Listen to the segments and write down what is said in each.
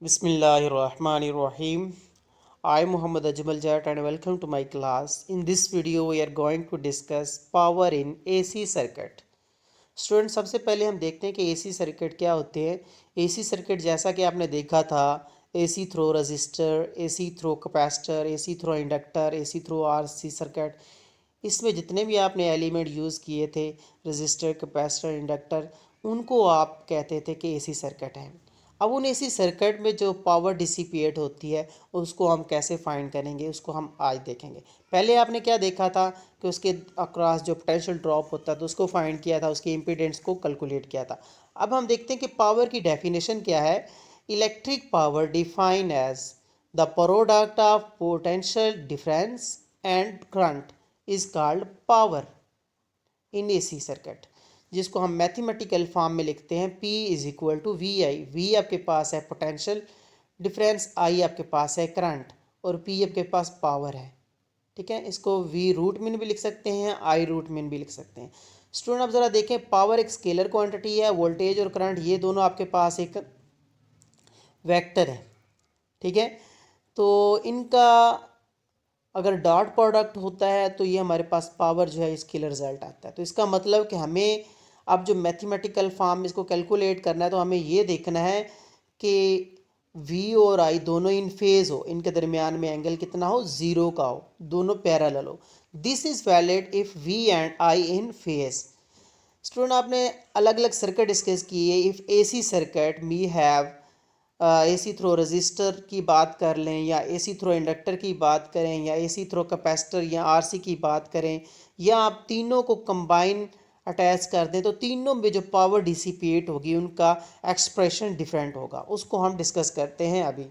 Bismillahirrahmanirrahim. I am Muhammad Ajmal Jat and welcome to my class. In this video we are going to discuss power in AC circuit. Student सबसे पहले हम देखते हैं कि AC circuit क्या होते हैं। एसी सर्किट जैसा कि आपने देखा था, AC through resistor, AC through capacitor, AC through inductor, AC through RC circuit, इसमें जितने भी आपने एलिमेंट यूज़ किए थे, रजिस्टर, कैपेसिटर, इंडक्टर, उनको आप कहते थे कि एसी सर्किट है। अब उन एसी सर्किट में जो पावर डिसिपेट होती है उसको हम कैसे फाइंड करेंगे, उसको हम आज देखेंगे। पहले आपने क्या देखा था कि उसके अक्रॉस जो पोटेंशियल ड्रॉप होता है तो उसको फाइंड किया था, उसके इम्पीडेंस को कैलकुलेट किया था। अब हम देखते हैं कि पावर की डेफिनेशन क्या है। Electric power define as the product of potential difference and current is called power in AC circuit, जिसको हम मैथमेटिकल फॉर्म में लिखते हैं P is equal to V I. V आपके पास है पोटेंशियल डिफरेंस, आई आपके पास है करंट और P आपके पास पावर है। ठीक है, इसको V रूट मीन भी लिख सकते हैं, I रूट मीन भी लिख सकते हैं। स्टूडेंट आप ज़रा देखें, पावर एक स्केलर क्वांटिटी है, वोल्टेज और करंट ये दोनों आपके पास एक वेक्टर है। ठीक है, तो इनका अगर डॉट प्रोडक्ट होता है तो ये हमारे पास पावर जो है स्केलर रिजल्ट आता है। तो इसका मतलब कि हमें अब जो मैथमेटिकल फॉर्म में इसको कैलकुलेट करना है तो हमें ये देखना है कि V और I दोनों इन फेज हो, इनके दरमियान में एंगल कितना हो, ज़ीरो का हो, दोनों पैरेलल हो। This is valid if V and I in phase. Student आपने अलग अलग सर्किट डिस्कस किए। If AC circuit we have AC through resistor की बात कर लें, या एसी थ्रो इंडक्टर की बात करें, या एसी थ्रो कैपेसिटर या आरसी की बात करें, या आप तीनों को कंबाइन अटैच कर दें, तो तीनों में जो पावर डिसिपेट होगी उनका एक्सप्रेशन डिफरेंट होगा। उसको हम डिस्कस करते हैं अभी।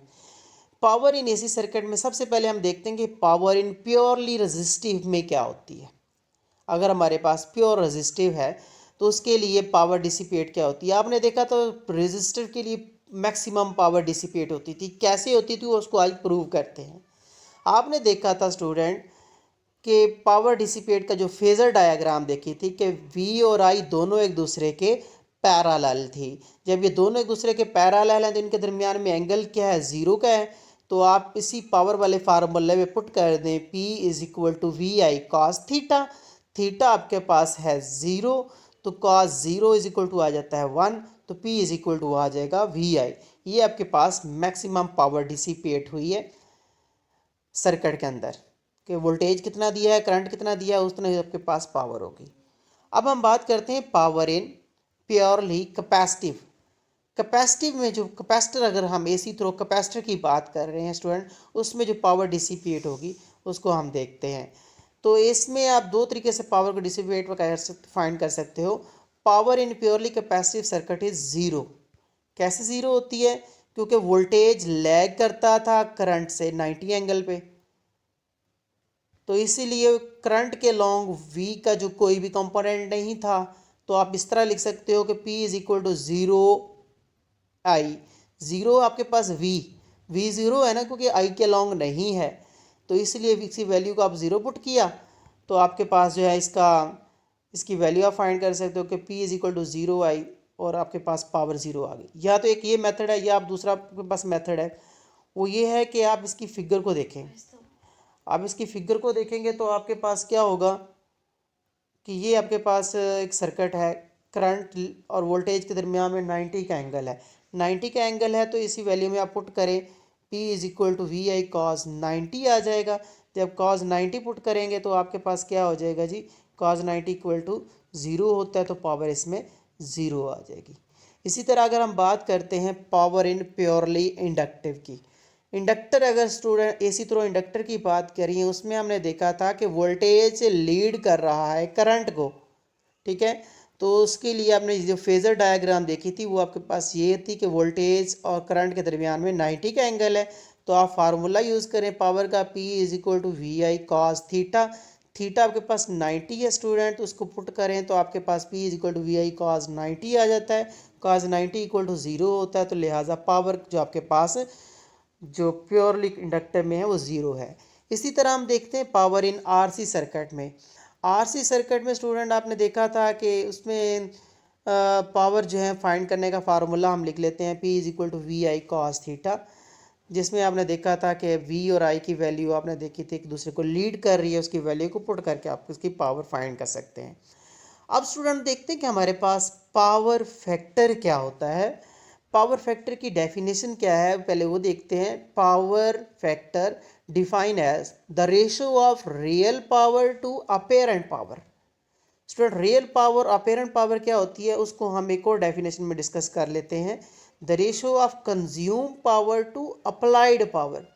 पावर इन एसी सर्किट में सबसे पहले हम देखते हैं कि पावर इन प्योरली रजिस्टिव में क्या होती है। अगर हमारे पास प्योर रेजिस्टिव है तो उसके लिए पावर डिसिपेट क्या होती है। आपने देखा तो रेजिस्टिव के लिए मैक्सिमम पावर डिसिपेट होती थी। कैसे होती थी वो उसको आज प्रूव करते हैं। आपने देखा था स्टूडेंट कि पावर डिसिपेट का जो फेज़र डायग्राम देखी थी कि वी और आई दोनों एक दूसरे के पैरेलल थी। जब ये दोनों एक दूसरे के पैरेलल हैं तो इनके दरमियान में एंगल क्या है, ज़ीरो का है। तो आप इसी पावर वाले फार्मूले में पुट कर दें, P is equal to V I cos theta. Theta आपके पास है ज़ीरो, तो cos zero is equal to आ जाता है वन, तो P इज इक्वल टू आ जाएगा वी आई। ये आपके पास मैक्सिमम पावर डिसिपेट हुई है सर्किट के अंदर, कि वोल्टेज कितना दिया है, करंट कितना दिया है, उतना ही आपके पास पावर होगी। अब हम बात करते हैं power in purely capacitive. Capacitive में जो कैपेसिटर, अगर हम एसी थ्रो कैपेसिटर की बात कर रहे हैं स्टूडेंट, उसमें जो पावर डिसिपेट होगी उसको हम देखते हैं। तो इसमें आप दो तरीके से पावर को डिसिपेट फाइंड कर सकते हो। Power in purely capacitive circuit is zero. कैसे ज़ीरो होती है, क्योंकि वोल्टेज लैग करता था करंट से 90 एंगल पे, तो इसीलिए करंट के लॉन्ग वी का जो कोई भी कंपोनेंट नहीं था। तो आप इस तरह लिख सकते हो कि P is equal to zero I. Zero आपके पास वी ज़ीरो है ना, क्योंकि आई के लॉन्ग नहीं है, तो इसलिए इसी वैल्यू को आप ज़ीरो पुट किया तो आपके पास जो है इसकी वैल्यू आप फाइंड कर सकते हो कि P is equal to zero I, और आपके पास पावर ज़ीरो आ गई। या तो एक ये मेथड है, या आप दूसरा आपके पास मेथड है, वो ये है कि आप इसकी फिगर को देखें। आप इसकी फिगर को देखेंगे तो आपके पास क्या होगा कि ये आपके पास एक सर्किट है, करंट और वोल्टेज के दरमियान में 90 का एंगल है। 90 का एंगल है तो इसी वैल्यू में आप पुट करें, P is equal to V I cos 90 आ जाएगा। जब कॉस 90 पुट करेंगे तो आपके पास क्या हो जाएगा जी, कॉस 90 इक्वल टू ज़ीरो होता है तो पावर इसमें ज़ीरो आ जाएगी। इसी तरह अगर हम बात करते हैं पावर इन प्योरली इंडक्टिव की। इंडक्टर, अगर स्टूडेंट एसी थ्रो इंडक्टर की बात करिए, उसमें हमने देखा था कि वोल्टेज लीड कर रहा है करंट को। ठीक है, तो उसके लिए आपने जो फेज़र डायग्राम देखी थी वो आपके पास ये थी कि वोल्टेज और करंट के दरमियान में 90 का एंगल है। तो आप फार्मूला यूज़ करें पावर का, P is equal to V I cos theta. Theta आपके पास 90 है स्टूडेंट, तो उसको पुट करें तो आपके पास P is equal to V I cos 90 आ जाता है। कॉस 90 इक्वल टू ज़ीरो होता है, तो लिहाजा पावर जो आपके पास जो प्योरली इंडक्टर में है वो ज़ीरो है। इसी तरह हम देखते हैं पावर इन आरसी सर्किट में। आरसी सर्किट में स्टूडेंट आपने देखा था कि उसमें पावर जो है फाइंड करने का फार्मूला हम लिख लेते हैं, P is equal to V I cos theta, जिसमें आपने देखा था कि V और I की वैल्यू आपने देखी थी एक दूसरे को लीड कर रही है, उसकी वैल्यू को पुट करके आप उसकी पावर फाइंड कर सकते हैं। अब स्टूडेंट देखते हैं कि हमारे पास पावर फैक्टर क्या होता है। पावर फैक्टर की डेफिनेशन क्या है, पहले वो देखते हैं। Power factor define as the ratio of real power to apparent power. Student real power apparent power क्या होती है उसको हम एक और डेफिनेशन में डिस्कस कर लेते हैं। The ratio of consume power to applied power.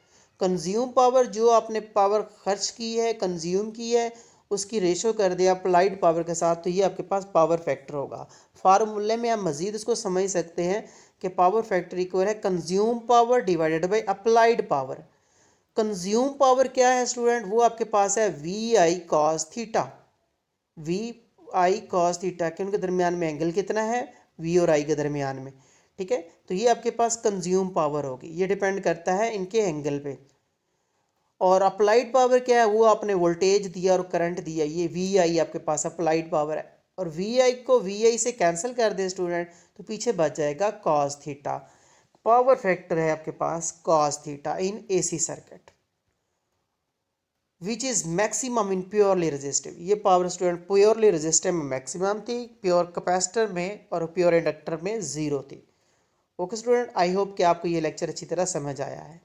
Consume power, जो आपने पावर खर्च की है, कंज्यूम की है, उसकी रेशो कर दिया अप्लाइड पावर के साथ, तो ये आपके पास पावर फैक्टर होगा। फार्मूले में आप मजीद इसको समझ सकते हैं कि पावर फैक्टर इक्वल है consume power divided by applied power. Consume power क्या है स्टूडेंट, वो आपके पास है V I cos theta. V I cos theta के उनके दरमियान में एंगल कितना है, वी और आई के दरमियान में, ठीक है। तो ये आपके पास कंज्यूम पावर होगी, ये डिपेंड करता है इनके एंगल पे। और अप्लाइड पावर क्या है, वो आपने वोल्टेज दिया और करंट दिया, ये वी आई आपके पास अप्लाइड पावर है। और वी आई को वी आई से कैंसिल कर दे स्टूडेंट, तो पीछे बच जाएगा कॉस थीटा। पावर फैक्टर है आपके पास cos theta in AC circuit, which is maximum in purely resistive. ये पावर स्टूडेंट प्योरली रेजिस्टिव में मैक्सिमम थी, प्योर कैपेसिटर में और प्योर इंडक्टर में ज़ीरो थी। ओके स्टूडेंट, आई होप कि आपको ये लेक्चर अच्छी तरह समझ आया है।